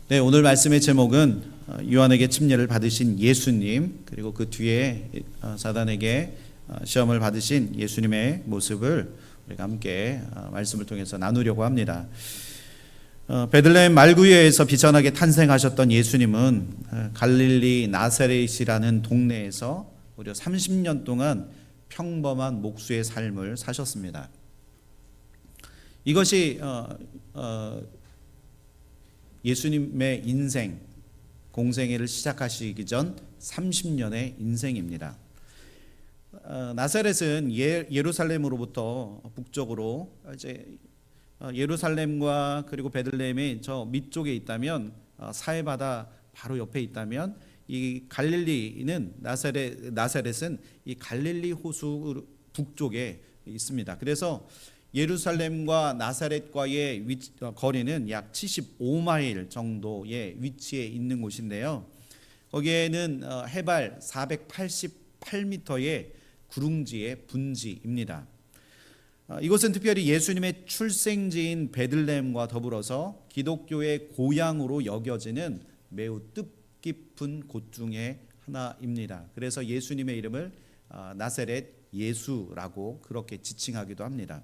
네, 오늘 말씀의 제목은 요한에게 침례를 받으신 예수님, 그리고 그 뒤에 사단에게 시험을 받으신 예수님의 모습을 우리가 함께 말씀을 통해서 나누려고 합니다. 베들레헴 말구유에서 비천하게 탄생하셨던 예수님은 갈릴리 나사렛이라는 동네에서 무려 30년 동안 평범한 목수의 삶을 사셨습니다. 이것이 예수님의 인생, 공생애를 시작하시기 전 30년의 인생입니다. 나사렛은 예루살렘으로부터 북쪽으로 이제 예루살렘과 그리고 베들레헴이 저 밑쪽에 있다면, 사해바다 바로 옆에 있다면, 이 갈릴리는 나사렛은 이 갈릴리 호수 북쪽에 있습니다. 그래서 예루살렘과 나사렛과의 거리는 약 75마일 정도의 위치에 있는 곳인데요. 거기에는 해발 488m의 구릉지의 분지입니다. 이곳은 특별히 예수님의 출생지인 베들레헴과 더불어서 기독교의 고향으로 여겨지는 매우 뜻깊은 곳 중에 하나입니다. 그래서 예수님의 이름을 나사렛 예수라고 그렇게 지칭하기도 합니다.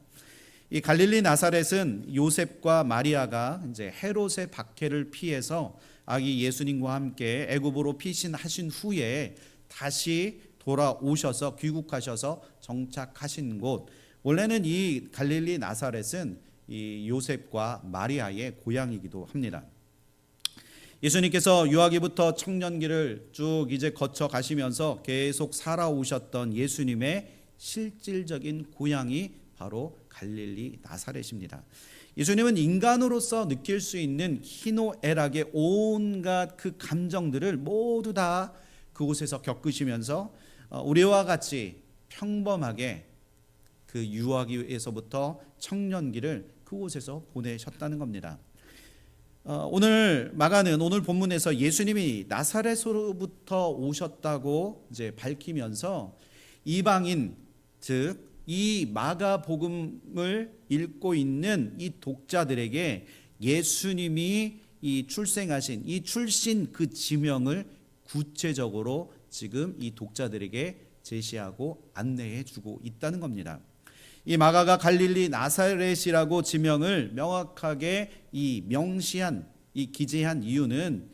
이 갈릴리 나사렛은 요셉과 마리아가 이제 헤롯의 박해를 피해서 아기 예수님과 함께 애굽으로 피신하신 후에 다시 돌아오셔서 귀국하셔서 정착하신 곳. 원래는 이 갈릴리 나사렛은 이 요셉과 마리아의 고향이기도 합니다. 예수님께서 유아기부터 청년기를 쭉 이제 거쳐 가시면서 계속 살아오셨던 예수님의 실질적인 고향이 바로 갈릴리 나사렛입니다. 예수님은 인간으로서 느낄 수 있는 희노애락의 온갖 그 감정들을 모두 다 그곳에서 겪으시면서 우리와 같이 평범하게 그 유아기에서부터 청년기를 그곳에서 보내셨다는 겁니다. 오늘 마가는 오늘 본문에서 예수님이 나사렛으로부터 오셨다고 이제 밝히면서 이방인, 즉 이 마가복음을 읽고 있는 이 독자들에게 예수님이 이 출생하신 이 출신 그 지명을 구체적으로 지금 이 독자들에게 제시하고 안내해 주고 있다는 겁니다. 이 마가가 갈릴리 나사렛이라고 지명을 명확하게 이 명시한, 이 기재한 이유는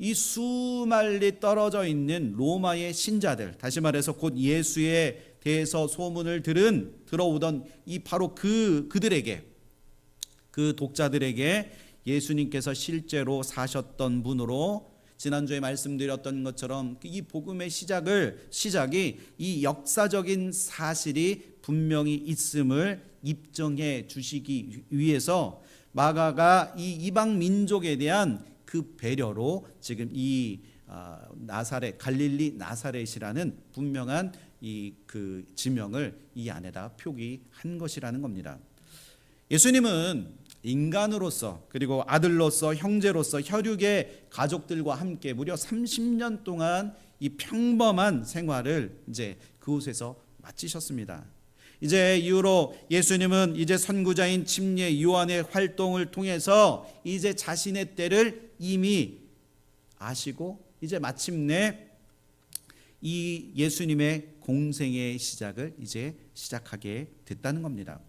이 수말리 떨어져 있는 로마의 신자들, 다시 말해서 곧 예수에 대해서 소문을 들어오던 이 바로 그들에게, 그 독자들에게 예수님께서 실제로 사셨던 분으로, 지난주에 말씀드렸던 것처럼 이 복음의 시작이 이 역사적인 사실이 분명히 있음을 입증해 주시기 위해서 마가가 이 이방 민족에 대한 그 배려로 지금 이 나사렛, 갈릴리 나사렛이라는 분명한 이 그 지명을 이 안에다 표기한 것이라는 겁니다. 예수님은 인간으로서, 그리고 아들로서, 형제로서 혈육의 가족들과 함께 무려 30년 동안 이 평범한 생활을 이제 그곳에서 마치셨습니다. 이제 이후로 예수님은 이제 선구자인 침례 요한의 활동을 통해서 이제 자신의 때를 이미 아시고 이제 마침내 이 예수님의 공생의 시작을 이제 시작하게 됐다는 겁니다.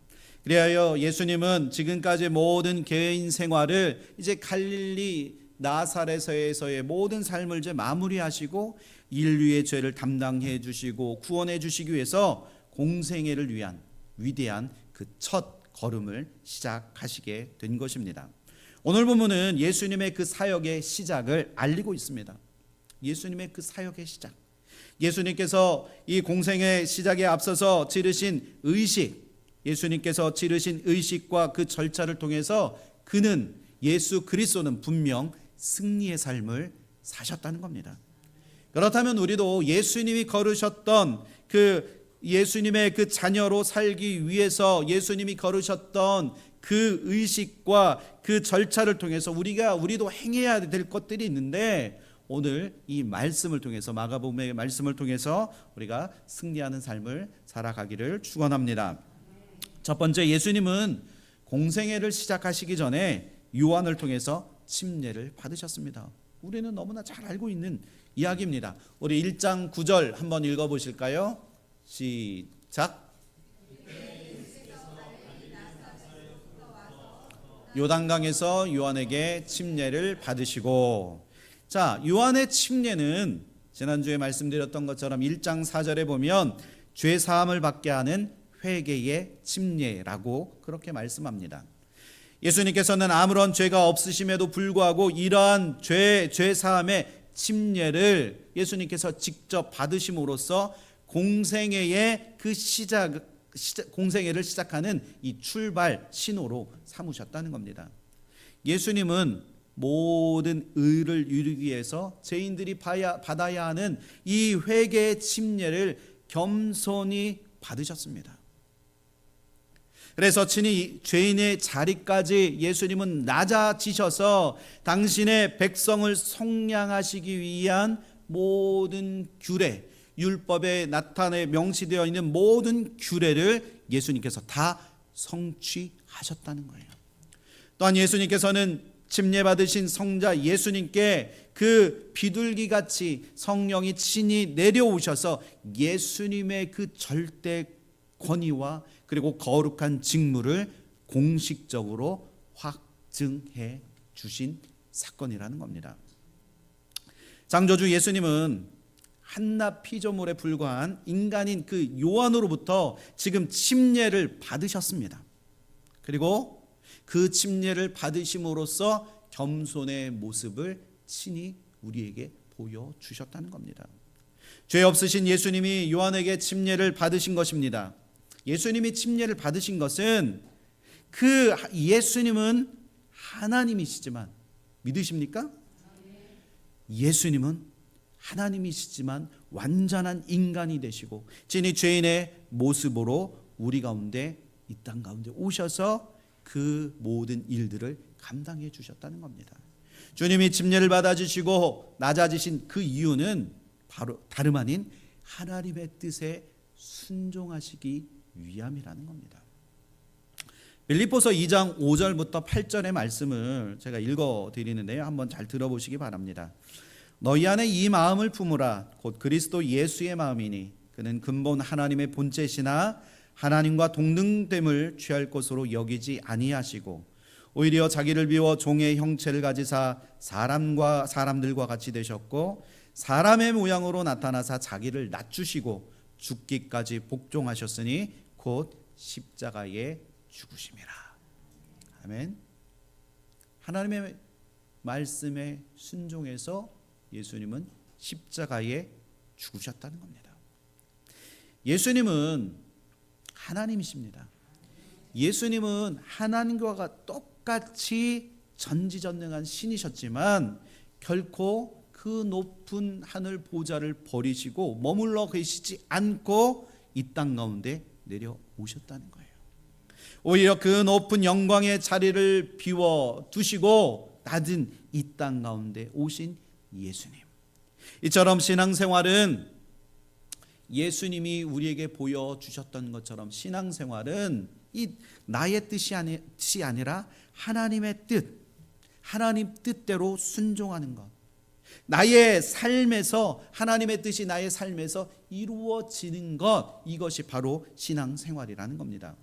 그리하여 예수님은 지금까지 모든 개인 생활을 이제 갈릴리 나사렛에서의 모든 삶을 이제 마무리하시고 인류의 죄를 담당해 주시고 구원해 주시기 위해서 공생애를 위한 위대한 그 첫 걸음을 시작하시게 된 것입니다. 오늘 본문은 예수님의 그 사역의 시작을 알리고 있습니다. 예수님의 그 사역의 시작, 예수님께서 이 공생의 시작에 앞서서 지르신 의식, 예수님께서 지르신 의식과 그 절차를 통해서 그는, 예수 그리스도는 분명 승리의 삶을 사셨다는 겁니다. 그렇다면 우리도 예수님이 걸으셨던 그 예수님의 그 자녀로 살기 위해서 예수님이 걸으셨던 그 의식과 그 절차를 통해서 우리도 행해야 될 것들이 있는데, 오늘 이 말씀을 통해서, 마가복음의 말씀을 통해서 우리가 승리하는 삶을 살아가기를 축원합니다. 첫 번째, 예수님은 공생애를 시작하시기 전에 요한을 통해서 침례를 받으셨습니다. 우리는 너무나 잘 알고 있는 이야기입니다. 우리 1장 9절 한번 읽어보실까요? 시작. 요단강에서 요한에게 침례를 받으시고, 자, 요한의 침례는 지난주에 말씀드렸던 것처럼 1장 4절에 보면 죄 사함을 받게 하는 회개의 침례라고 그렇게 말씀합니다. 예수님께서는 아무런 죄가 없으심에도 불구하고 이러한 죄 사함의 침례를 예수님께서 직접 받으심으로써 공생애의 그 공생애를 시작하는 이 출발 신호로 삼으셨다는 겁니다. 예수님은 모든 의를 이루기 위해서 죄인들이 받아야 하는 이 회개의 침례를 겸손히 받으셨습니다. 그래서 친히 죄인의 자리까지 예수님은 낮아지셔서 당신의 백성을 속량하시기 위한 모든 규례, 율법에 나타내 명시되어 있는 모든 규례를 예수님께서 다 성취하셨다는 거예요. 또한 예수님께서는 침례받으신 성자 예수님께 그 비둘기같이 성령이 친히 내려오셔서 예수님의 그 절대 권위와 그리고 거룩한 직무를 공식적으로 확증해 주신 사건이라는 겁니다. 창조주 예수님은 한낱 피조물에 불과한 인간인 그 요한으로부터 지금 침례를 받으셨습니다. 그리고 그 침례를 받으심으로써 겸손의 모습을 친히 우리에게 보여주셨다는 겁니다. 죄 없으신 예수님이 요한에게 침례를 받으신 것입니다. 예수님이 침례를 받으신 것은 그 예수님은 하나님이시지만, 믿으십니까? 예수님은 하나님이시지만 완전한 인간이 되시고 진히 죄인의 모습으로 우리 가운데, 이 땅 가운데 오셔서 그 모든 일들을 감당해 주셨다는 겁니다. 주님이 침례를 받아주시고 낮아지신 그 이유는 바로 다름 아닌 하나님의 뜻에 순종하시기 위함이라는 겁니다. 빌립보서 2장 5절부터 8절의 말씀을 제가 읽어드리는데요, 한번 잘 들어보시기 바랍니다. 너희 안에 이 마음을 품으라. 곧 그리스도 예수의 마음이니 그는 근본 하나님의 본체시나 하나님과 동등됨을 취할 것으로 여기지 아니하시고 오히려 자기를 비워 종의 형체를 가지사 사람들과 같이 되셨고 사람의 모양으로 나타나사 자기를 낮추시고 죽기까지 복종하셨으니 곧 십자가에 죽으심이라. 아멘. 하나님의 말씀에 순종해서 예수님은 십자가에 죽으셨다는 겁니다. 예수님은 하나님이십니다. 예수님은 하나님과 똑같이 전지전능한 신이셨지만 결코 그 높은 하늘 보좌를 버리시고 머물러 계시지 않고 이 땅 가운데 내려오셨다는 거예요. 오히려 그 높은 영광의 자리를 비워 두시고 낮은 이 땅 가운데 오신 예수님. 이처럼 신앙생활은 예수님이 우리에게 보여주셨던 것처럼 신앙생활은 이 나의 뜻이 아니라 하나님의 뜻, 하나님 뜻대로 순종하는 것, 나의 삶에서 하나님의 뜻이 나의 삶에서 이루어지는 것, 이것이 바로 신앙생활이라는 겁니다.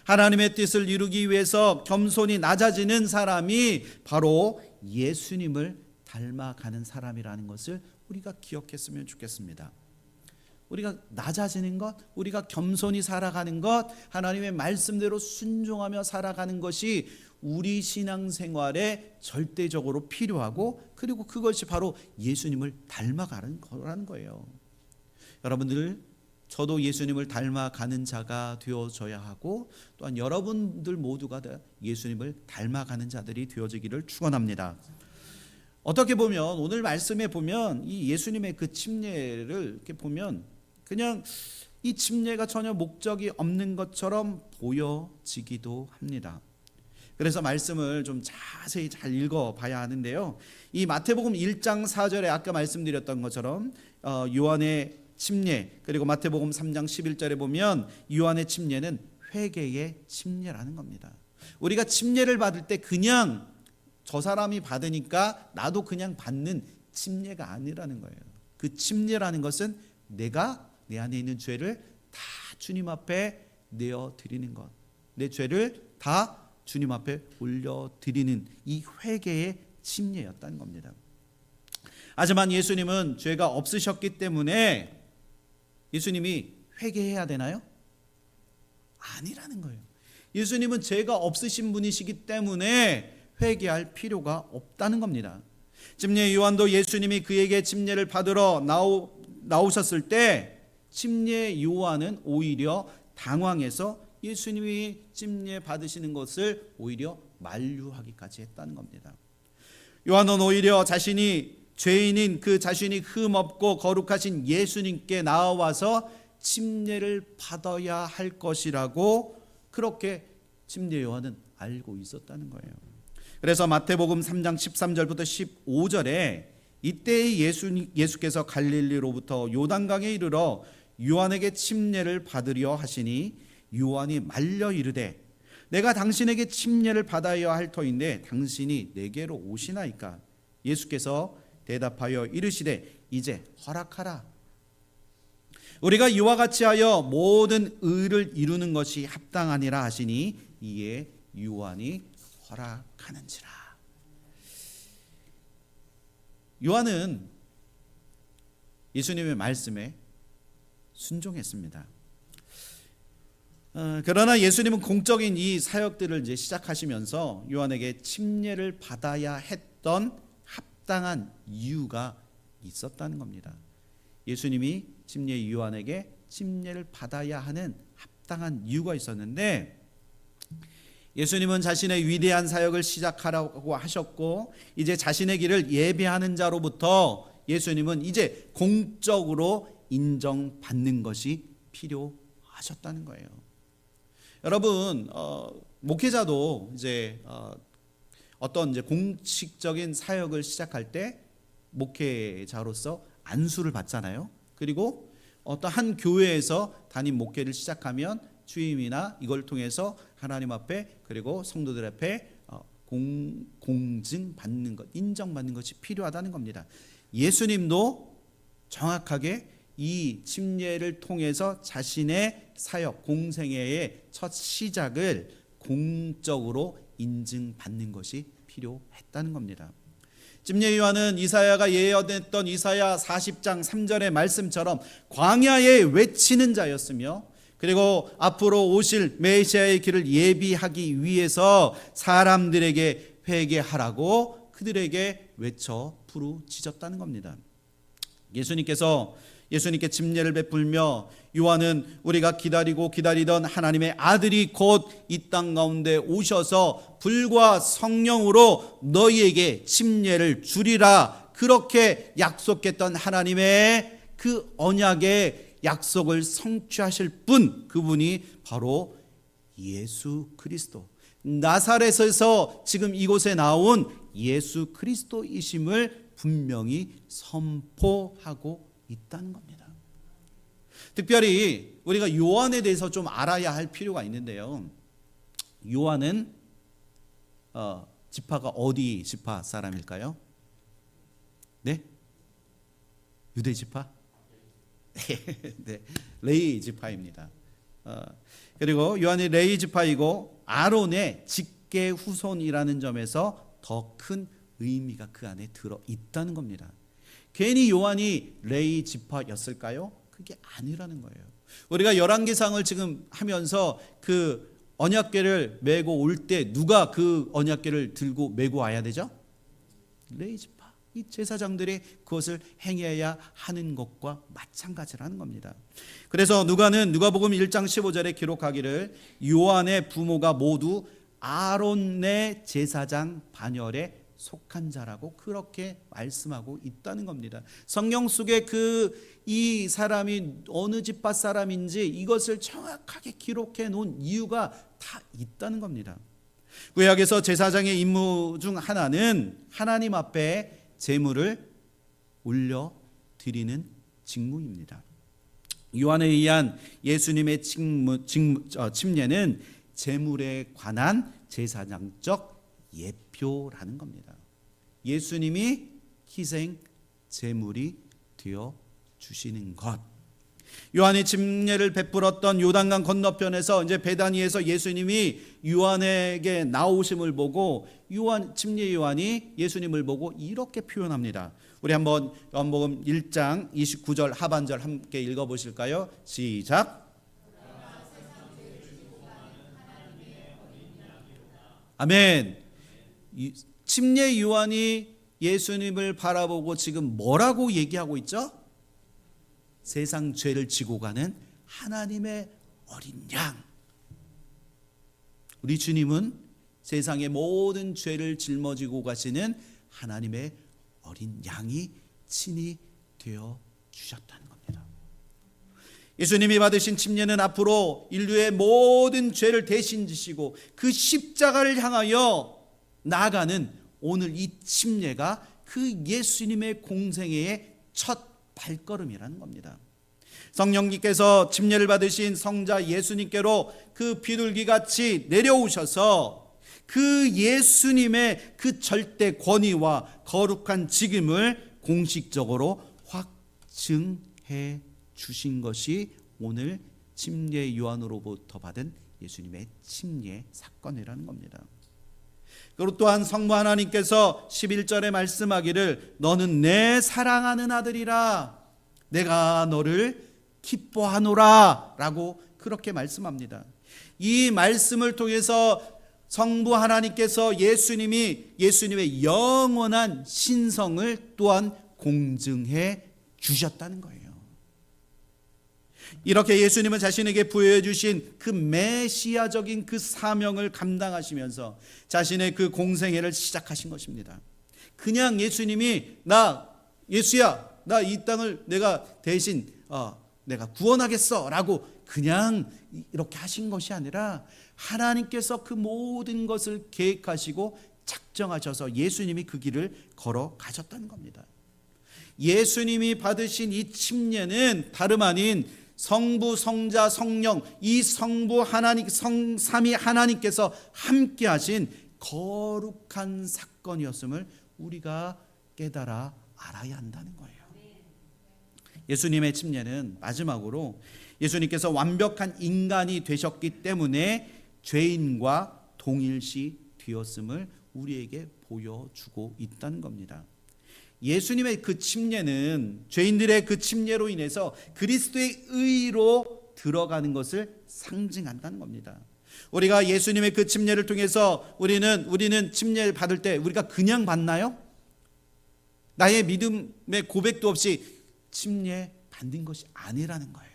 하나님의 뜻을 이루기 위해서 겸손히 낮아지는 사람이 바로 예수님을 닮아가는 사람이라는 것을 우리가 기억했으면 좋겠습니다. 우리가 낮아지는 것, 우리가 겸손히 살아가는 것, 하나님의 말씀대로 순종하며 살아가는 것이 우리 신앙생활에 절대적으로 필요하고, 그리고 그것이 바로 예수님을 닮아가는 거라는 거예요. 여러분들, 저도 예수님을 닮아가는 자가 되어져야 하고, 또한 여러분들 모두가 예수님을 닮아가는 자들이 되어지기를 축원합니다. 어떻게 보면 오늘 말씀에 보면 이 예수님의 그 침례를 이렇게 보면 그냥 이 침례가 전혀 목적이 없는 것처럼 보여지기도 합니다. 그래서 말씀을 좀 자세히 잘 읽어봐야 하는데요, 이 마태복음 1장 4절에 아까 말씀드렸던 것처럼 요한의 침례, 그리고 마태복음 3장 11절에 보면 요한의 침례는 회개의 침례라는 겁니다. 우리가 침례를 받을 때 그냥 저 사람이 받으니까 나도 그냥 받는 침례가 아니라는 거예요. 그 침례라는 것은 내가 내 안에 있는 죄를 다 주님 앞에 내어드리는 것, 내 죄를 다 주님 앞에 올려드리는 이 회개의 침례였다는 겁니다. 하지만 예수님은 죄가 없으셨기 때문에 예수님이 회개해야 되나요? 아니라는 거예요. 예수님은 죄가 없으신 분이시기 때문에 회개할 필요가 없다는 겁니다. 침례 요한도 예수님이 그에게 침례를 받으러 나오셨을 때 침례 요한은 오히려 당황해서 예수님이 침례 받으시는 것을 오히려 만류하기까지 했다는 겁니다. 요한은 오히려 자신이 죄인인 그 자신이 흠없고 거룩하신 예수님께 나와서 침례를 받아야 할 것이라고 그렇게 침례 요한은 알고 있었다는 거예요. 그래서 마태복음 3장 13절부터 15절에 이때 예수께서 갈릴리로부터 요단강에 이르러 요한에게 침례를 받으려 하시니 요한이 말려 이르되 내가 당신에게 침례를 받아야 할 터인데 당신이 내게로 오시나이까? 예수께서 대답하여 이르시되 이제 허락하라. 우리가 이와 같이 하여 모든 의를 이루는 것이 합당하니라 하시니 이에 요한이 허락하는지라. 요한은 예수님의 말씀에 순종했습니다. 그러나 예수님은 공적인 이 사역들을 이제 시작하시면서 요한에게 침례를 받아야 했던 합당한 이유가 있었다는 겁니다. 예수님이 침례 요한에게 침례를 받아야 하는 합당한 이유가 있었는데 예수님은 자신의 위대한 사역을 시작하라고 하셨고 이제 자신의 길을 예배하는 자로부터 예수님은 이제 공적으로 인정받는 것이 필요하셨다는 거예요. 여러분, 목회자도 이제 어떤 이제 공식적인 사역을 시작할 때 목회자로서 안수를 받잖아요. 그리고 어떤 한 교회에서 담임 목회를 시작하면 주임이나 이걸 통해서 하나님 앞에 그리고 성도들 앞에 공증받는 것, 인정받는 것이 필요하다는 겁니다. 예수님도 정확하게 이 침례를 통해서 자신의 사역, 공생애의 첫 시작을 공적으로 인증받는 것이 필요했다는 겁니다. 침례 요한은 이사야가 예언했던 이사야 40장 3절의 말씀처럼 광야에 외치는 자였으며 그리고 앞으로 오실 메시아의 길을 예비하기 위해서 사람들에게 회개하라고 그들에게 외쳐 부르짖었다는 겁니다. 예수님께 침례를 베풀며 요한은 우리가 기다리던 하나님의 아들이 곧 이 땅 가운데 오셔서 불과 성령으로 너희에게 침례를 주리라 그렇게 약속했던 하나님의 그 언약의 약속을 성취하실 분, 그분이 바로 예수 그리스도, 나사렛에서 지금 이곳에 나온 예수 그리스도이심을 분명히 선포하고 있다는 겁니다. 특별히 우리가 요한에 대해서 좀 알아야 할 필요가 있는데요. 요한은 지파가 어디 지파 사람일까요? 네? 유대 지파? 네, 레위 지파입니다. 그리고 요한이 레위 지파이고 아론의 직계 후손이라는 점에서 더 큰 의미가 그 안에 들어 있다는 겁니다. 괜히 요한이 레위 지파였을까요? 그게 아니라는 거예요. 우리가 열왕기상을 지금 하면서 그 언약궤를 메고 올 때 누가 그 언약궤를 들고 메고 와야 되죠? 레위 지파. 이 제사장들이 그것을 행해야 하는 것과 마찬가지라는 겁니다. 그래서 누가복음 1장 15절에 기록하기를 요한의 부모가 모두 아론의 제사장 반열에 속한 자라고 그렇게 말씀하고 있다는 겁니다. 성경 속에 이 사람이 어느 지파 사람인지 이것을 정확하게 기록해 놓은 이유가 다 있다는 겁니다. 구약에서 제사장의 임무 중 하나는 하나님 앞에 제물을 올려드리는 직무입니다. 요한에 의한 예수님의 침례는 제물에 관한 제사장적 예표라는 겁니다. 예수님이 희생 제물이 되어 주시는 것. 요한이 침례를 베풀었던 요단강 건너편에서 이제 베다니에서 예수님이 요한에게 나오심을 보고 침례 요한이 예수님을 보고 이렇게 표현합니다. 우리 한번 요한복음 1장 29절 하반절 함께 읽어 보실까요? 시작. 아멘. 침례 요한이 예수님을 바라보고 지금 뭐라고 얘기하고 있죠? 세상 죄를 지고 가는 하나님의 어린 양. 우리 주님은 세상의 모든 죄를 짊어지고 가시는 하나님의 어린 양이 친히 되어 주셨다는 겁니다. 예수님이 받으신 침례는 앞으로 인류의 모든 죄를 대신 지시고 그 십자가를 향하여 나아가는 오늘 이 침례가 그 예수님의 공생애의 첫 발걸음이라는 겁니다. 성령님께서 침례를 받으신 성자 예수님께로 그 비둘기같이 내려오셔서 그 예수님의 그 절대 권위와 거룩한 직임을 공식적으로 확증해 주신 것이 오늘 침례 요한으로부터 받은 예수님의 침례 사건이라는 겁니다. 그리고 또한 성부 하나님께서 11절에 말씀하기를 너는 내 사랑하는 아들이라 내가 너를 기뻐하노라 라고 그렇게 말씀합니다. 이 말씀을 통해서 성부 하나님께서 예수님의 영원한 신성을 또한 공증해 주셨다는 거예요. 이렇게 예수님은 자신에게 부여해 주신 그 메시아적인 그 사명을 감당하시면서 자신의 그 공생애를 시작하신 것입니다. 그냥 예수님이 예수야 나 이 땅을 내가 대신 내가 구원하겠어 라고 그냥 이렇게 하신 것이 아니라 하나님께서 그 모든 것을 계획하시고 작정하셔서 예수님이 그 길을 걸어가셨다는 겁니다. 예수님이 받으신 이 침례는 다름 아닌 성부, 성자, 성령 이 성부 하나님, 삼위 하나님께서 함께 하신 거룩한 사건이었음을 우리가 깨달아 알아야 한다는 거예요. 예수님의 침례는 마지막으로 예수님께서 완벽한 인간이 되셨기 때문에 죄인과 동일시 되었음을 우리에게 보여주고 있다는 겁니다. 예수님의 그 침례는 죄인들의 그 침례로 인해서 그리스도의 의로 들어가는 것을 상징한다는 겁니다. 우리가 예수님의 그 침례를 통해서 우리는 침례를 받을 때 우리가 그냥 받나요? 나의 믿음의 고백도 없이 침례 받는 것이 아니라는 거예요.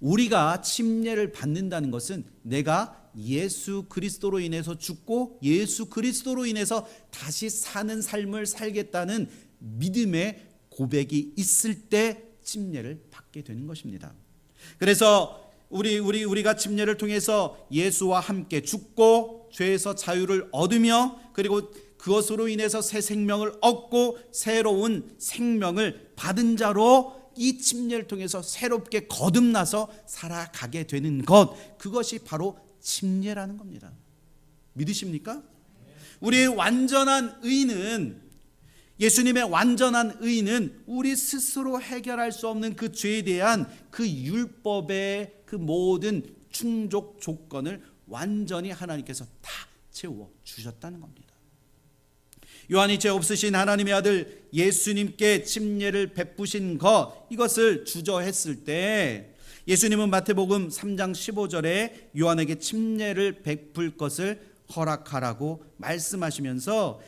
우리가 침례를 받는다는 것은 내가 예수 그리스도로 인해서 죽고 예수 그리스도로 인해서 다시 사는 삶을 살겠다는 믿음의 고백이 있을 때 침례를 받게 되는 것입니다. 그래서 우리가 침례를 통해서 예수와 함께 죽고 죄에서 자유를 얻으며 그리고 그것으로 인해서 새 생명을 얻고 새로운 생명을 받은 자로 이 침례를 통해서 새롭게 거듭나서 살아가게 되는 것, 그것이 바로 침례라는 겁니다. 믿으십니까? 우리의 완전한 의는, 예수님의 완전한 의는 우리 스스로 해결할 수 없는 그 죄에 대한 그 율법의 그 모든 충족 조건을 완전히 하나님께서 다 채워 주셨다는 겁니다. 요한이 죄 없으신 하나님의 아들 예수님께 침례를 베푸신 것, 이것을 주저했을 때 예수님은 마태복음 3장 15절에 요한에게 침례를 베풀 것을 허락하라고 말씀하시면서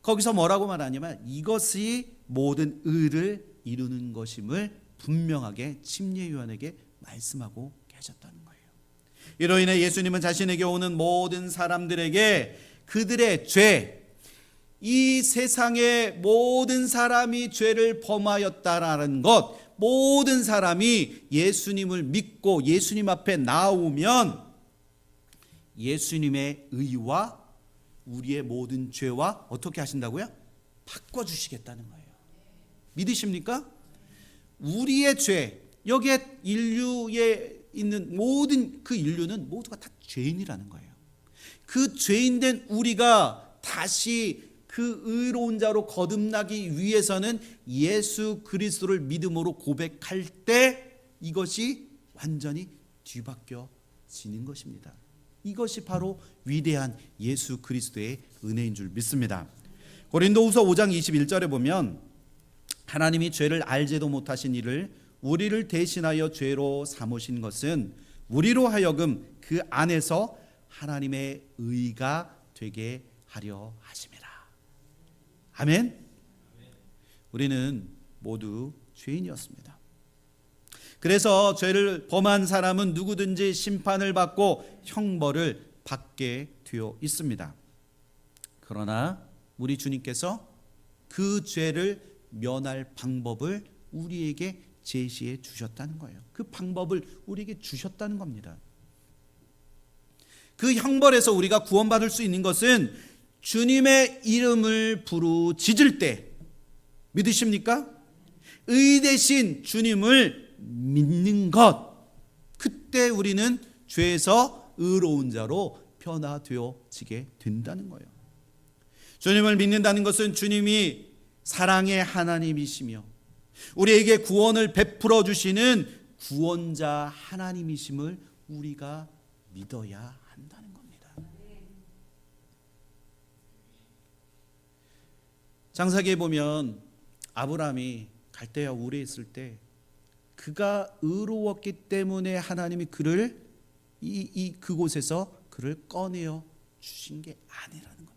거기서 뭐라고 말하냐면 이것이 모든 의를 이루는 것임을 분명하게 침례 요한에게 말씀하고 계셨다는 거예요. 이로 인해 예수님은 자신에게 오는 모든 사람들에게 그들의 죄, 이 세상의 모든 사람이 죄를 범하였다라는 것, 모든 사람이 예수님을 믿고 예수님 앞에 나오면 예수님의 의와 우리의 모든 죄와 어떻게 하신다고요? 바꿔주시겠다는 거예요. 믿으십니까? 우리의 죄, 여기에 인류에 있는 모든 그 인류는 모두가 다 죄인이라는 거예요. 그 죄인된 우리가 다시 그 의로운 자로 거듭나기 위해서는 예수 그리스도를 믿음으로 고백할 때 이것이 완전히 뒤바뀌어지는 것입니다. 이것이 바로 위대한 예수 그리스도의 은혜인 줄 믿습니다. 고린도후서 5장 21절에 보면 하나님이 죄를 알지도 못하신 이를 우리를 대신하여 죄로 삼으신 것은 우리로 하여금 그 안에서 하나님의 의가 되게 하려 하심이라. 아멘. 우리는 모두 죄인이었습니다. 그래서 죄를 범한 사람은 누구든지 심판을 받고 형벌을 받게 되어 있습니다. 그러나 우리 주님께서 그 죄를 면할 방법을 우리에게 제시해 주셨다는 거예요. 그 방법을 우리에게 주셨다는 겁니다. 그 형벌에서 우리가 구원받을 수 있는 것은 주님의 이름을 부르짖을 때, 믿으십니까? 의 대신 주님을 믿는 것, 그때 우리는 죄에서 의로운 자로 변화되어지게 된다는 거예요. 주님을 믿는다는 것은 주님이 사랑의 하나님이시며 우리에게 구원을 베풀어 주시는 구원자 하나님이심을 우리가 믿어야 한다는 겁니다. 창세기에 보면 아브라함이 갈대아 우르에 있을 때 그가 의로웠기 때문에 하나님이 그를 그곳에서 그를 꺼내어 주신 게 아니라는 겁니다.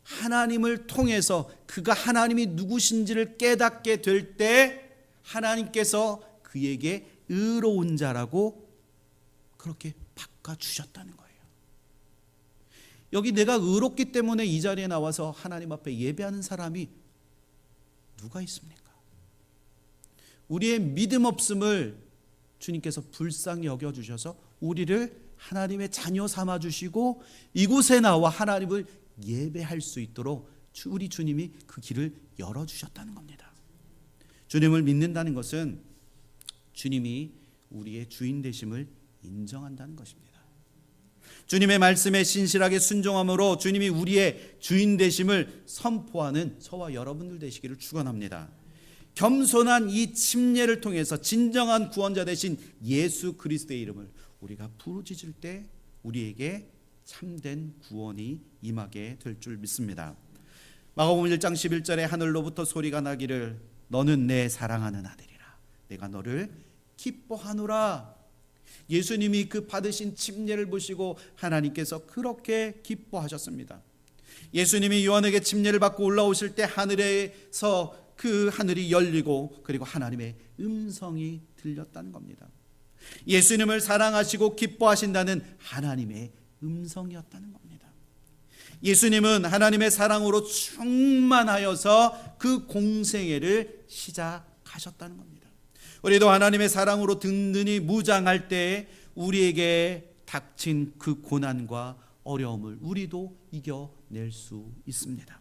하나님을 통해서 그가 하나님이 누구신지를 깨닫게 될 때 하나님께서 그에게 의로운 자라고 그렇게 바꿔주셨다는 거예요. 여기 내가 의롭기 때문에 이 자리에 나와서 하나님 앞에 예배하는 사람이 누가 있습니까? 우리의 믿음 없음을 주님께서 불쌍히 여겨주셔서 우리를 하나님의 자녀 삼아주시고 이곳에 나와 하나님을 예배할 수 있도록 우리 주님이 그 길을 열어주셨다는 겁니다. 주님을 믿는다는 것은 주님이 우리의 주인 되심을 인정한다는 것입니다. 주님의 말씀에 신실하게 순종함으로 주님이 우리의 주인 되심을 선포하는 저와 여러분들 되시기를 축원합니다. 겸손한 이 침례를 통해서 진정한 구원자 되신 예수 그리스도의 이름을 우리가 부르짖을 때 우리에게 참된 구원이 임하게 될 줄 믿습니다. 마가복음 1장 11절에 하늘로부터 소리가 나기를 너는 내 사랑하는 아들이라 내가 너를 기뻐하노라. 예수님이 그 받으신 침례를 보시고 하나님께서 그렇게 기뻐하셨습니다. 예수님이 요한에게 침례를 받고 올라오실 때 하늘에서 그 하늘이 열리고 그리고 하나님의 음성이 들렸다는 겁니다. 예수님을 사랑하시고 기뻐하신다는 하나님의 음성이었다는 겁니다. 예수님은 하나님의 사랑으로 충만하여서 그 공생애를 시작하셨다는 겁니다. 우리도 하나님의 사랑으로 든든히 무장할 때 우리에게 닥친 그 고난과 어려움을 우리도 이겨낼 수 있습니다.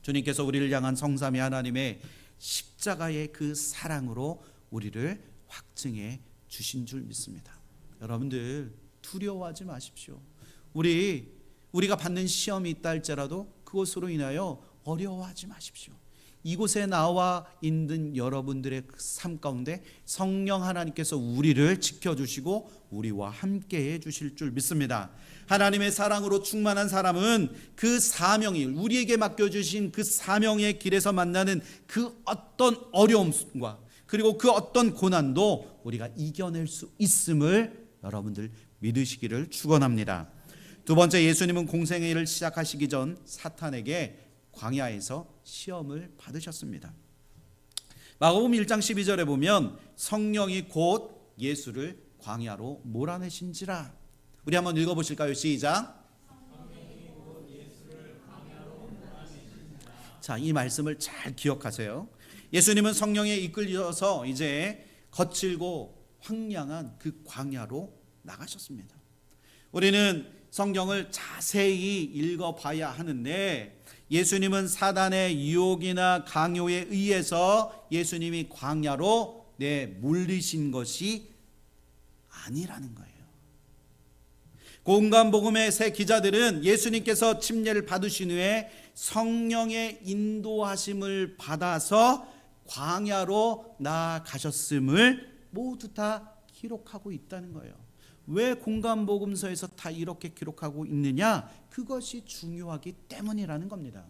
주님께서 우리를 향한 성삼위 하나님의 십자가의 그 사랑으로 우리를 확증해 주신 줄 믿습니다. 여러분들 두려워하지 마십시오. 우리가 받는 시험이 있다 할지라도 그것으로 인하여 어려워하지 마십시오. 이곳에 나와 있는 여러분들의 삶 가운데 성령 하나님께서 우리를 지켜주시고 우리와 함께해 주실 줄 믿습니다. 하나님의 사랑으로 충만한 사람은 그 사명이 우리에게 맡겨주신 그 사명의 길에서 만나는 그 어떤 어려움과 그리고 그 어떤 고난도 우리가 이겨낼 수 있음을 여러분들 믿으시기를 축원합니다. 두 번째, 예수님은 공생애를 시작하시기 전 사탄에게 광야에서 시험을 받으셨습니다. 마가복음 1장 12절에 보면 성령이 곧 예수를 광야로 몰아내신지라. 우리 한번 읽어보실까요? 시작. 자, 이 말씀을 잘 기억하세요. 예수님은 성령에 이끌려서 이제 거칠고 황량한 그 광야로 나가셨습니다. 우리는 성경을 자세히 읽어봐야 하는데 예수님은 사단의 유혹이나 강요에 의해서 예수님이 광야로 몰리신 것이 아니라는 거예요. 공간복음의 새 기자들은 예수님께서 침례를 받으신 후에 성령의 인도하심을 받아서 광야로 나아가셨음을 모두 다 기록하고 있다는 거예요. 왜 공간복음서에서 다 이렇게 기록하고 있느냐? 그것이 중요하기 때문이라는 겁니다.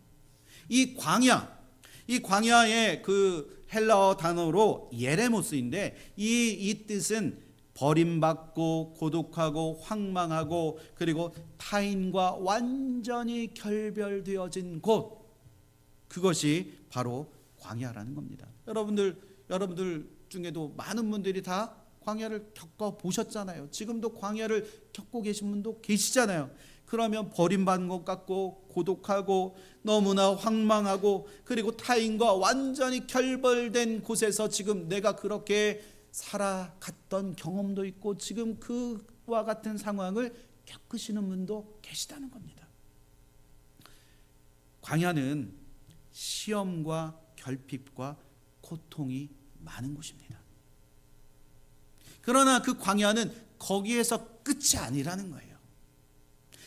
이 광야의 그 헬라어 단어로 예레모스인데 이 뜻은 버림받고 고독하고 황망하고 그리고 타인과 완전히 결별되어진 곳, 그것이 바로 광야라는 겁니다. 여러분들 중에도 많은 분들이 다 광야를 겪어 보셨잖아요. 지금도 광야를 겪고 계신 분도 계시잖아요. 그러면 버림받은 것 같고 고독하고 너무나 황망하고 그리고 타인과 완전히 결별된 곳에서 지금 내가 그렇게 살아갔던 경험도 있고 지금 그와 같은 상황을 겪으시는 분도 계시다는 겁니다. 광야는 시험과 결핍과 고통이 많은 곳입니다. 그러나 그 광야는 거기에서 끝이 아니라는 거예요.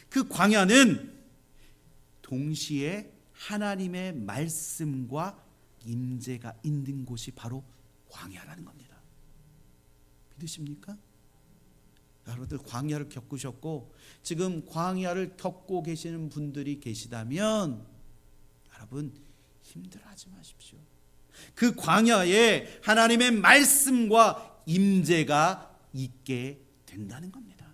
그 광야는 동시에 하나님의 말씀과 임재가 있는 곳이 바로 광야라는 겁니다. 믿으십니까? 여러분들 광야를 겪으셨고 지금 광야를 겪고 계시는 분들이 계시다면 여러분 힘들어하지 마십시오. 그 광야에 하나님의 말씀과 임재가 있게 된다는 겁니다.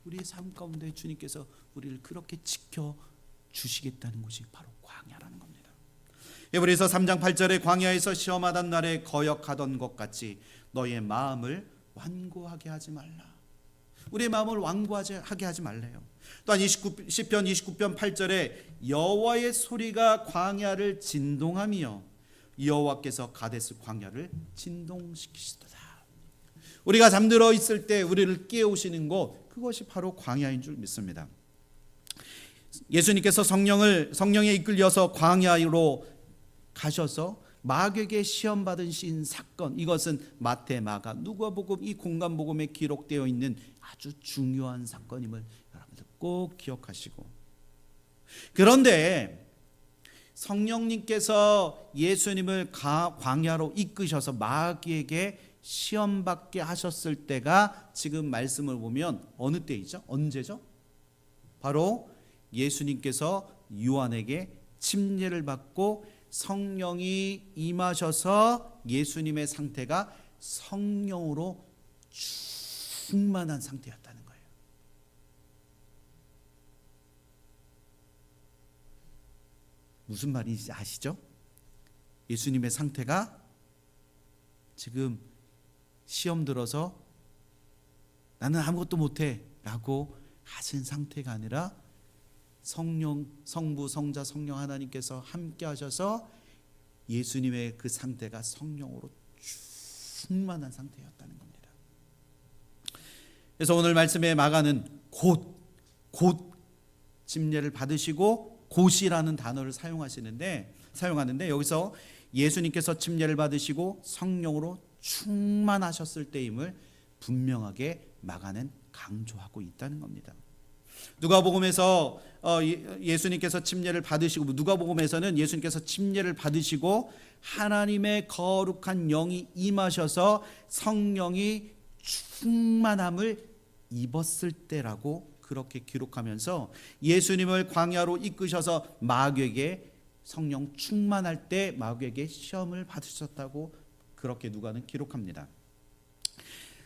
우리의 삶 가운데 주님께서 우리를 그렇게 지켜주시겠다는 것이 바로 광야라는 겁니다. 에브리서 3장 8절에 광야에서 시험하던 날에 거역하던 것 같이 너의 마음을 완고하게 하지 말라. 우리의 마음을 완고하게 하지 말래요. 또한 시편 29편 8절에 여호와의 소리가 광야를 진동하며 여호와께서 가데스 광야를 진동시키시도다. 우리가 잠들어 있을 때 우리를 깨우시는 곳, 그것이 바로 광야인 줄 믿습니다. 예수님께서 성령에 이끌려서 광야로 가셔서 마귀에게 시험 받으신 사건, 이것은 마태, 마가, 누가복음 이 공간복음에 기록되어 있는 아주 중요한 사건임을 여러분들 꼭 기억하시고, 그런데 성령님께서 예수님을 광야로 이끄셔서 마귀에게 시험받게 하셨을 때가 지금 말씀을 보면 어느 때이죠? 언제죠? 바로 예수님께서 요한에게 침례를 받고 성령이 임하셔서 예수님의 상태가 성령으로 충만한 상태였다는 거예요. 무슨 말인지 아시죠? 예수님의 상태가 지금 시험 들어서 나는 아무것도 못해 라고 하신 상태가 아니라 성부, 성자, 성령 하나님께서 함께 하셔서 예수님의 그 상태가 성령으로 충만한 상태였다는 겁니다. 그래서 오늘 말씀의 마가는 곧 침례를 받으시고 곧이라는 단어를 사용하는데 여기서 예수님께서 침례를 받으시고 성령으로 충만하셨을 때임을 분명하게 마가는 강조하고 있다는 겁니다. 누가복음에서 예수님께서 침례를 받으시고, 누가복음에서는 예수님께서 침례를 받으시고 하나님의 거룩한 영이 임하셔서 성령이 충만함을 입었을 때라고 그렇게 기록하면서 예수님을 광야로 이끄셔서 마귀에게 성령 충만할 때 마귀에게 시험을 받으셨다고 그렇게 누가는 기록합니다.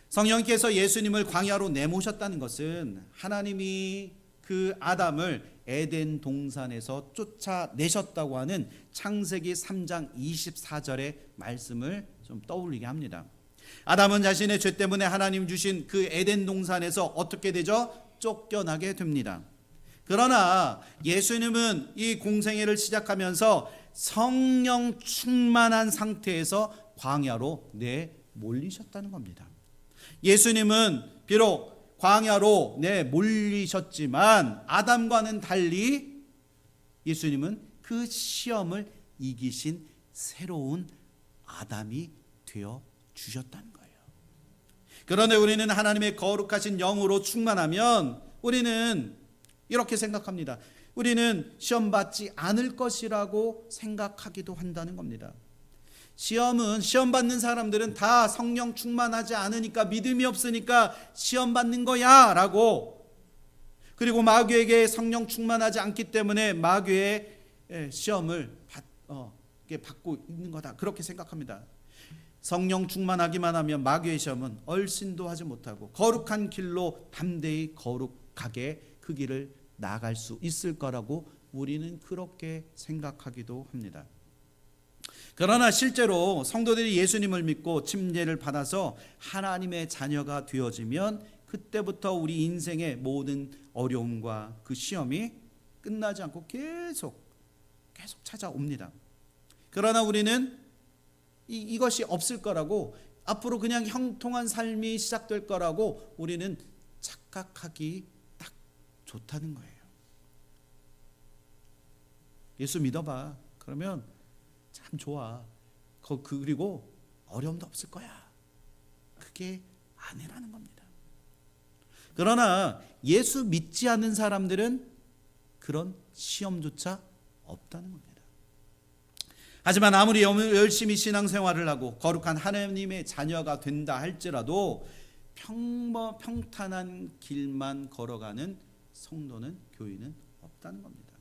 성령께서 예수님을 광야로 내모셨다는 것은 하나님이 그 아담을 에덴 동산에서 쫓아내셨다고 하는 창세기 3장 24절의 말씀을 좀 떠올리게 합니다. 아담은 자신의 죄 때문에 하나님 주신 그 에덴 동산에서 어떻게 되죠? 쫓겨나게 됩니다. 그러나 예수님은 이 공생애를 시작하면서 성령 충만한 상태에서 광야로 내몰리셨다는 겁니다. 예수님은 비록 광야로 내몰리셨지만 아담과는 달리 예수님은 그 시험을 이기신 새로운 아담이 되어 주셨다는 거예요. 그런데 우리는 하나님의 거룩하신 영으로 충만하면 우리는 이렇게 생각합니다. 우리는 시험 받지 않을 것이라고 생각하기도 한다는 겁니다. 시험 받는 사람들은 다 성령 충만하지 않으니까, 믿음이 없으니까 시험 받는 거야 라고, 그리고 마귀에게 성령 충만하지 않기 때문에 마귀의 시험을 받고 있는 거다, 그렇게 생각합니다. 성령 충만하기만 하면 마귀의 시험은 얼씬도 하지 못하고 거룩한 길로 담대히 거룩하게 그 길을 나아갈 수 있을 거라고 우리는 그렇게 생각하기도 합니다. 그러나 실제로 성도들이 예수님을 믿고 침례를 받아서 하나님의 자녀가 되어지면 그때부터 우리 인생의 모든 어려움과 그 시험이 끝나지 않고 계속 찾아옵니다. 그러나 우리는 이것이 없을 거라고, 앞으로 그냥 형통한 삶이 시작될 거라고 우리는 착각하기 딱 좋다는 거예요. 예수 믿어봐. 그러면 참 좋아. 그리고 어려움도 없을 거야. 그게 아니라는 겁니다. 그러나 예수 믿지 않는 사람들은 그런 시험조차 없다는 겁니다. 하지만 아무리 열심히 신앙생활을 하고 거룩한 하나님의 자녀가 된다 할지라도 평탄한 길만 걸어가는 성도는, 교인은 없다는 겁니다.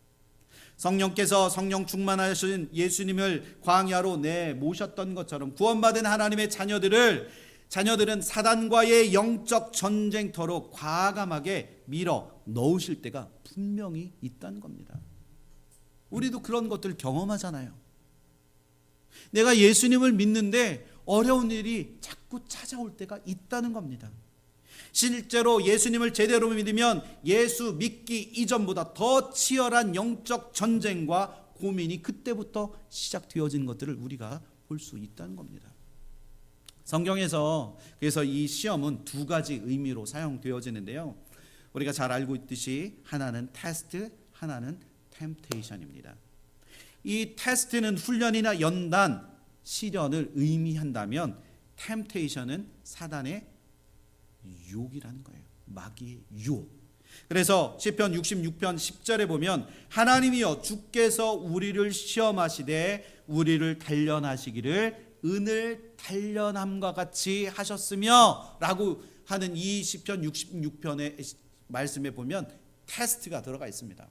성령께서 성령 충만하신 예수님을 광야로 내모셨던 것처럼 구원받은 하나님의 자녀들은 사단과의 영적 전쟁터로 과감하게 밀어 넣으실 때가 분명히 있다는 겁니다. 우리도 그런 것들 경험하잖아요. 내가 예수님을 믿는데 어려운 일이 자꾸 찾아올 때가 있다는 겁니다. 실제로 예수님을 제대로 믿으면 예수 믿기 이전보다 더 치열한 영적 전쟁과 고민이 그때부터 시작되어지는 것들을 우리가 볼 수 있다는 겁니다. 성경에서 그래서 이 시험은 두 가지 의미로 사용되어지는데요. 우리가 잘 알고 있듯이 하나는 테스트, 하나는 템테이션입니다. 이 테스트는 훈련이나 연단, 시련을 의미한다면 템테이션은 사단의 유혹이라는 거예요. 마귀의 유혹. 그래서 시편 66편 10절에 보면 하나님이여 주께서 우리를 시험하시되 우리를 단련하시기를 은을 단련함과 같이 하셨으며 라고 하는 이 시편 66편의 말씀에 보면 테스트가 들어가 있습니다.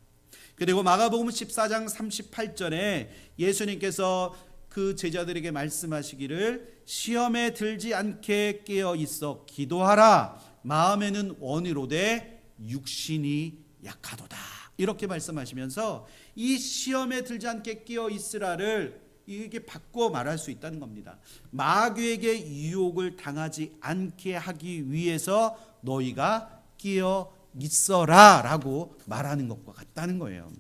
그리고 마가복음 14장 38절에 예수님께서 그 제자들에게 말씀하시기를 시험에 들지 않게 깨어 있어 기도하라. 마음에는 원이로되 육신이 약하도다. 이렇게 말씀하시면서 이 시험에 들지 않게 깨어 있으라를 이게 바꿔 말할 수 있다는 겁니다. 마귀에게 유혹을 당하지 않게 하기 위해서 너희가 깨어 있어라 라고 말하는 것과 같다는 거예요.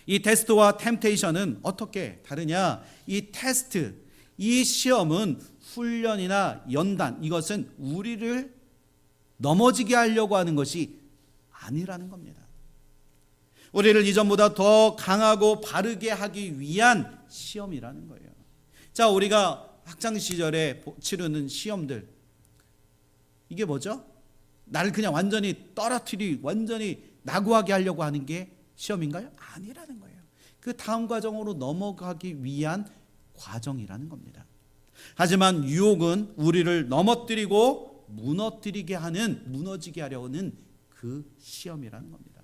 이 테스트와 템테이션은 어떻게 다르냐? 이 테스트, 이 시험은 훈련이나 연단, 이것은 우리를 넘어지게 하려고 하는 것이 아니라는 겁니다. 우리를 이전보다 더 강하고 바르게 하기 위한 시험이라는 거예요. 자, 우리가 학창 시절에 치르는 시험들, 이게 뭐죠? 나를 그냥 완전히 완전히 낙오하게 하려고 하는 게 시험인가요? 아니라는 거예요. 그 다음 과정으로 넘어가기 위한 과정이라는 겁니다. 하지만 유혹은 우리를 넘어뜨리고 무너지게 하려는 그 시험이라는 겁니다.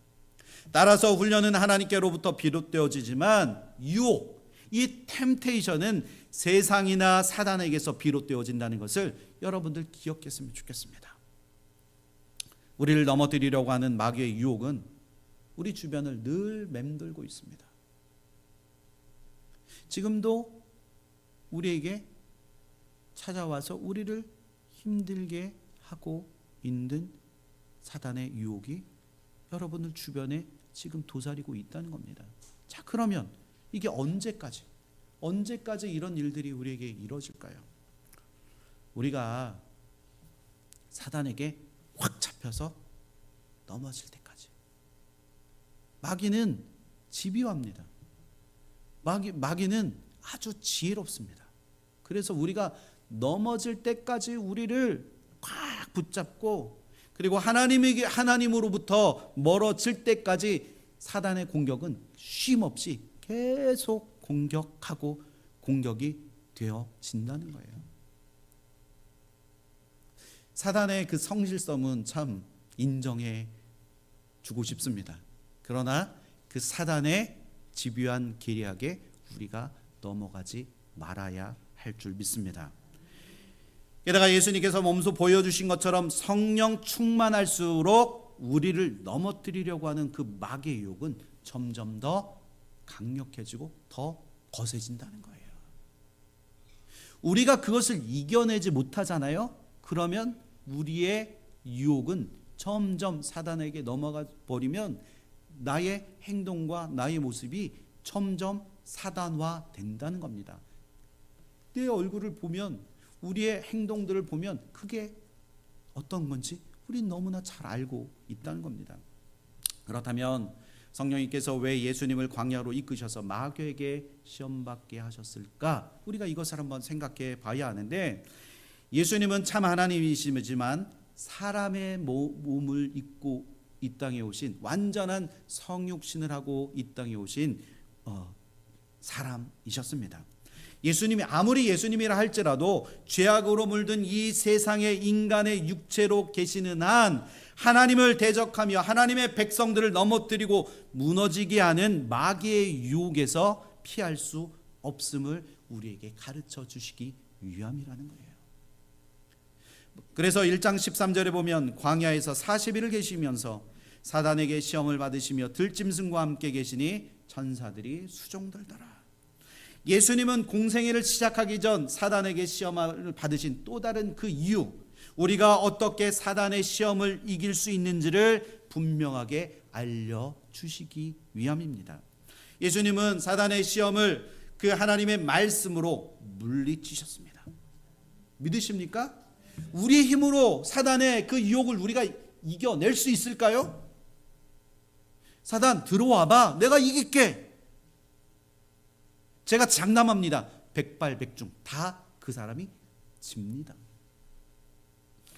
따라서 훈련은 하나님께로부터 비롯되어지지만 유혹, 이 템테이션은 세상이나 사단에게서 비롯되어진다는 것을 여러분들 기억했으면 좋겠습니다. 우리를 넘어뜨리려고 하는 마귀의 유혹은 우리 주변을 늘 맴돌고 있습니다. 지금도 우리에게 찾아와서 우리를 힘들게 하고 있는 사단의 유혹이 여러분들 주변에 지금 도사리고 있다는 겁니다. 자, 그러면 이게 언제까지 이런 일들이 우리에게 이루어질까요? 우리가 사단에게 확 잡혀서 넘어질 때까지. 마귀는 집요합니다. 마귀는 아주 지혜롭습니다. 그래서 우리가 넘어질 때까지 우리를 꽉 붙잡고 그리고 하나님으로부터 멀어질 때까지 사단의 공격은 쉼없이 계속 공격하고 공격이 되어진다는 거예요. 사단의 그 성실성은 참 인정해 주고 싶습니다. 그러나 그 사단의 집요한 계략에 우리가 넘어가지 말아야 할 줄 믿습니다. 게다가 예수님께서 몸소 보여주신 것처럼 성령 충만할수록 우리를 넘어뜨리려고 하는 그 마귀의 유혹은 점점 더 강력해지고 더 거세진다는 거예요. 우리가 그것을 이겨내지 못하잖아요. 그러면 우리의 유혹은 점점 사단에게 넘어가 버리면 나의 행동과 나의 모습이 점점 사단화 된다는 겁니다. 내 얼굴을 보면, 우리의 행동들을 보면 그게 어떤 건지 우린 너무나 잘 알고 있다는 겁니다. 그렇다면 성령님께서 왜 예수님을 광야로 이끄셔서 마귀에게 시험받게 하셨을까? 우리가 이것을 한번 생각해 봐야 하는데, 예수님은 참 하나님이시지만 사람의 몸을 입고 이 땅에 오신, 완전한 성육신을 하고 이 땅에 오신 사람이셨습니다. 예수님이 아무리 예수님이라 할지라도 죄악으로 물든 이 세상의 인간의 육체로 계시는 한 하나님을 대적하며 하나님의 백성들을 넘어뜨리고 무너지게 하는 마귀의 유혹에서 피할 수 없음을 우리에게 가르쳐 주시기 위함이라는 거예요. 그래서 1장 13절에 보면 광야에서 40일을 계시면서 사단에게 시험을 받으시며 들짐승과 함께 계시니 천사들이 수종들더라. 예수님은 공생애를 시작하기 전 사단에게 시험을 받으신 또 다른 그 이유, 우리가 어떻게 사단의 시험을 이길 수 있는지를 분명하게 알려주시기 위함입니다. 예수님은 사단의 시험을 그 하나님의 말씀으로 물리치셨습니다. 믿으십니까? 우리의 힘으로 사단의 그 유혹을 우리가 이겨낼 수 있을까요? 사단 들어와봐, 내가 이길게. 제가 장담합니다. 백발백중 다 그 사람이 집니다.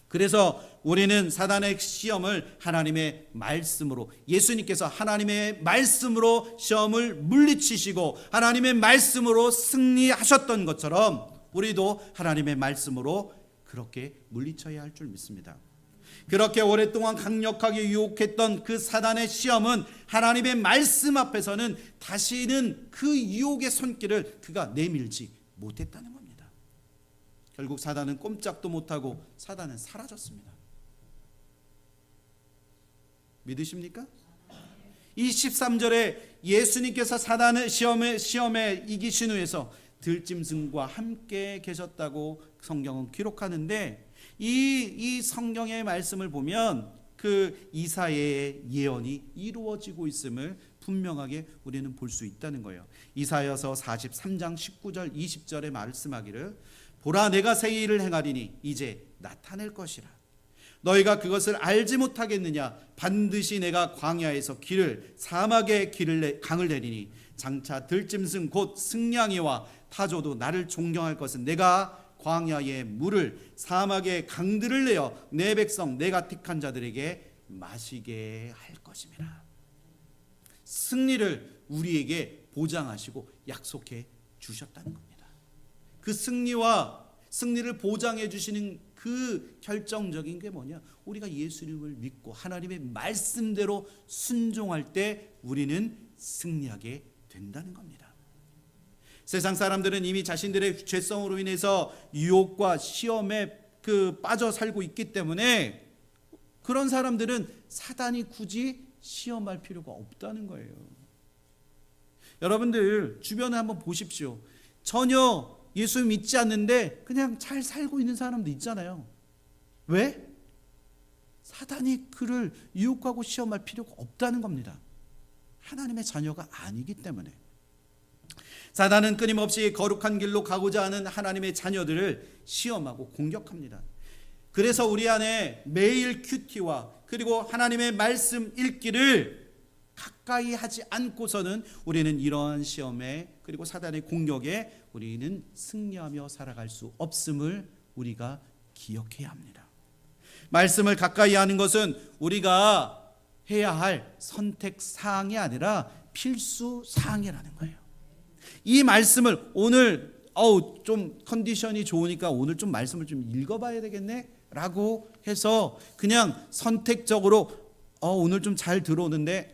그래서 우리는 사단의 시험을 하나님의 말씀으로, 예수님께서 하나님의 말씀으로 시험을 물리치시고 하나님의 말씀으로 승리하셨던 것처럼 우리도 하나님의 말씀으로 그렇게 물리쳐야 할 줄 믿습니다. 그렇게 오랫동안 강력하게 유혹했던 그 사단의 시험은 하나님의 말씀 앞에서는 다시는 그 유혹의 손길을 그가 내밀지 못했다는 겁니다. 결국 사단은 꼼짝도 못하고 사단은 사라졌습니다. 믿으십니까? 이 13절에 예수님께서 사단의 시험에 이기신 후에서 들짐승과 함께 계셨다고 성경은 기록하는데, 이 성경의 말씀을 보면 그 이사야의 예언이 이루어지고 있음을 분명하게 우리는 볼 수 있다는 거예요. 이사야서 43장 19절 20절에 말씀하기를, 보라 내가 새 일을 행하리니 이제 나타낼 것이라. 너희가 그것을 알지 못하겠느냐? 반드시 내가 광야에서 길을, 사막에 강을 내리니 장차 들짐승 곧 승냥이와 타조도 나를 존경할 것은 내가 광야의 물을, 사막의 강들을 내어 내 백성 내가 택한 자들에게 마시게 할 것임이라. 승리를 우리에게 보장하시고 약속해 주셨다는 겁니다. 그 승리를 보장해 주시는 그 결정적인 게 뭐냐? 우리가 예수님을 믿고 하나님의 말씀대로 순종할 때 우리는 승리하게 된다는 겁니다. 세상 사람들은 이미 자신들의 죄성으로 인해서 유혹과 시험에 빠져 살고 있기 때문에 그런 사람들은 사단이 굳이 시험할 필요가 없다는 거예요. 여러분들 주변에 한번 보십시오. 전혀 예수 믿지 않는데 그냥 잘 살고 있는 사람도 있잖아요. 왜? 사단이 그를 유혹하고 시험할 필요가 없다는 겁니다. 하나님의 자녀가 아니기 때문에. 사단은 끊임없이 거룩한 길로 가고자 하는 하나님의 자녀들을 시험하고 공격합니다. 그래서 우리 안에 매일 큐티와 그리고 하나님의 말씀 읽기를 가까이 하지 않고서는 우리는 이러한 시험에 그리고 사단의 공격에 우리는 승리하며 살아갈 수 없음을 우리가 기억해야 합니다. 말씀을 가까이 하는 것은 우리가 해야 할 선택 사항이 아니라 필수 사항이라는 거예요. 이 말씀을 오늘 좀 컨디션이 좋으니까 오늘 좀 말씀을 좀 읽어봐야 되겠네 라고 해서 그냥 선택적으로 오늘 좀 잘 들어오는데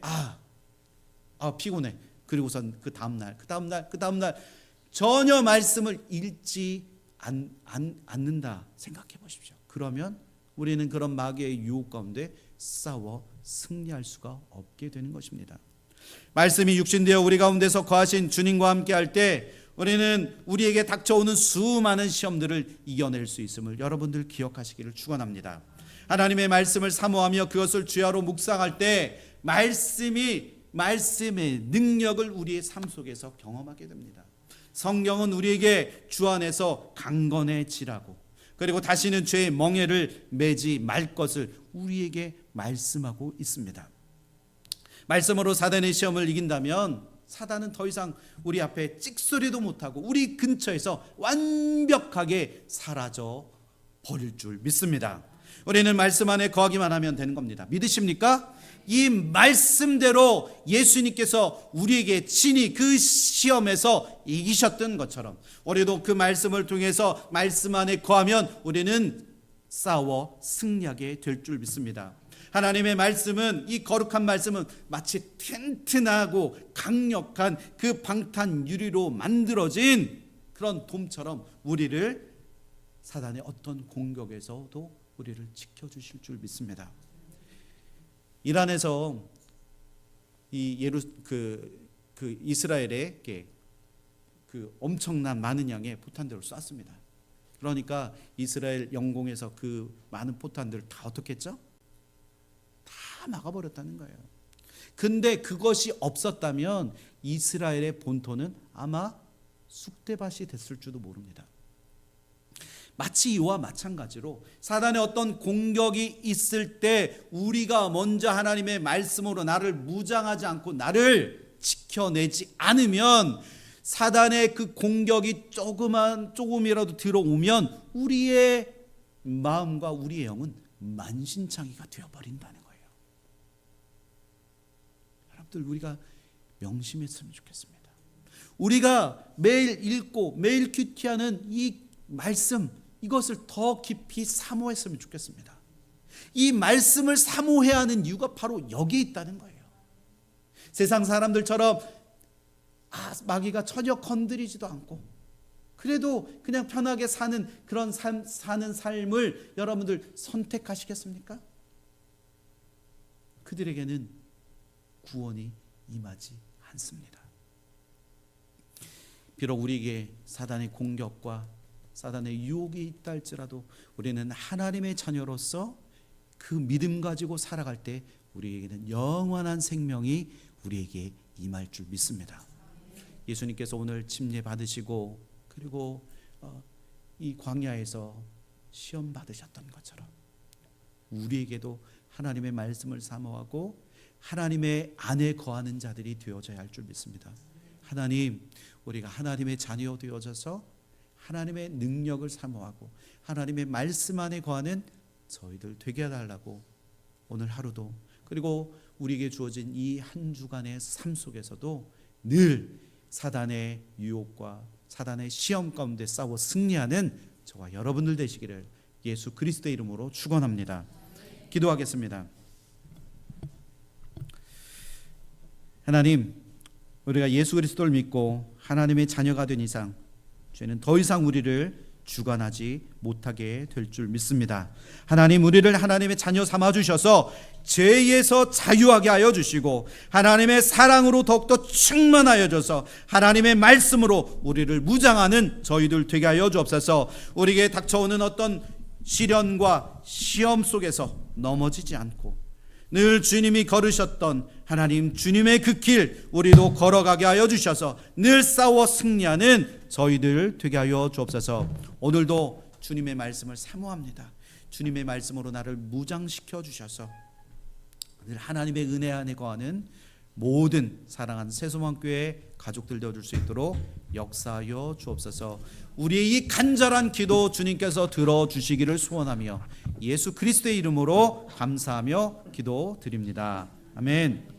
피곤해. 그리고선 그 다음날 전혀 말씀을 읽지 않는다 생각해 보십시오. 그러면 우리는 그런 마귀의 유혹 가운데 싸워 승리할 수가 없게 되는 것입니다. 말씀이 육신되어 우리 가운데서 거하신 주님과 함께 할 때 우리는 우리에게 닥쳐오는 수많은 시험들을 이겨낼 수 있음을 여러분들 기억하시기를 축원합니다. 하나님의 말씀을 사모하며 그것을 주야로 묵상할 때 말씀의 능력을 우리의 삶 속에서 경험하게 됩니다. 성경은 우리에게 주 안에서 강건해지라고, 그리고 다시는 죄의 멍에를 매지 말 것을 우리에게 말씀하고 있습니다. 말씀으로 사단의 시험을 이긴다면 사단은 더 이상 우리 앞에 찍소리도 못하고 우리 근처에서 완벽하게 사라져 버릴 줄 믿습니다. 우리는 말씀 안에 거하기만 하면 되는 겁니다. 믿으십니까? 이 말씀대로 예수님께서 우리에게 친히 그 시험에서 이기셨던 것처럼 우리도 그 말씀을 통해서 말씀 안에 거하면 우리는 싸워 승리하게 될 줄 믿습니다. 하나님의 말씀은, 이 거룩한 말씀은 마치 튼튼하고 강력한 그 방탄 유리로 만들어진 그런 돔처럼 우리를 사단의 어떤 공격에서도 우리를 지켜주실 줄 믿습니다. 이란에서 이스라엘에게 그 엄청난 많은 양의 포탄들을 쐈습니다. 그러니까 이스라엘 영공에서 그 많은 포탄들을 다 어떻게 했죠? 다 막아버렸다는 거예요. 근데 그것이 없었다면 이스라엘의 본토는 아마 쑥대밭이 됐을지도 모릅니다. 마치 이와 마찬가지로 사단의 어떤 공격이 있을 때 우리가 먼저 하나님의 말씀으로 나를 무장하지 않고 나를 지켜내지 않으면 사단의 그 공격이 조금이라도 들어오면 우리의 마음과 우리의 영은 만신창이가 되어버린다는 거예요. 여러분들, 우리가 명심했으면 좋겠습니다. 우리가 매일 읽고 매일 큐티하는 이 말씀, 이것을 더 깊이 사모했으면 좋겠습니다. 이 말씀을 사모해야 하는 이유가 바로 여기에 있다는 거예요. 세상 사람들처럼 마귀가 전혀 건드리지도 않고 그래도 그냥 편하게 사는 그런 사는 삶을 여러분들 선택하시겠습니까? 그들에게는 구원이 임하지 않습니다. 비록 우리에게 사단의 공격과 사단의 유혹이 있다 할지라도 우리는 하나님의 자녀로서 그 믿음 가지고 살아갈 때 우리에게는 영원한 생명이 우리에게 임할 줄 믿습니다. 예수님께서 오늘 침례 받으시고 그리고 이 광야에서 시험 받으셨던 것처럼 우리에게도 하나님의 말씀을 사모하고 하나님의 안에 거하는 자들이 되어져야 할 줄 믿습니다. 하나님, 우리가 하나님의 자녀 되어져서 하나님의 능력을 사모하고 하나님의 말씀 안에 거하는 저희들 되게 해달라고 오늘 하루도, 그리고 우리에게 주어진 이 한 주간의 삶 속에서도 늘 사단의 유혹과 사단의 시험 가운데 싸워 승리하는 저와 여러분들 되시기를 예수 그리스도의 이름으로 축원합니다. 기도하겠습니다. 하나님, 우리가 예수 그리스도를 믿고 하나님의 자녀가 된 이상 죄는 더 이상 우리를 주관하지 못하게 될 줄 믿습니다. 하나님, 우리를 하나님의 자녀 삼아 주셔서 죄에서 자유하게 하여 주시고 하나님의 사랑으로 더욱더 충만하여 줘서 하나님의 말씀으로 우리를 무장하는 저희들 되게 하여 주옵소서. 우리에게 닥쳐오는 어떤 시련과 시험 속에서 넘어지지 않고 늘 주님이 걸으셨던 하나님 주님의 그 길 우리도 걸어가게 하여 주셔서 늘 싸워 승리하는 저희들 되게 하여 주옵소서. 오늘도 주님의 말씀을 사모합니다. 주님의 말씀으로 나를 무장시켜 주셔서 늘 하나님의 은혜 안에 거하는 모든 사랑하는 새소망교회 가족들 되어줄 수 있도록 역사하여 주옵소서. 우리의 이 간절한 기도 주님께서 들어주시기를 소원하며 예수 그리스도의 이름으로 감사하며 기도드립니다. 아멘.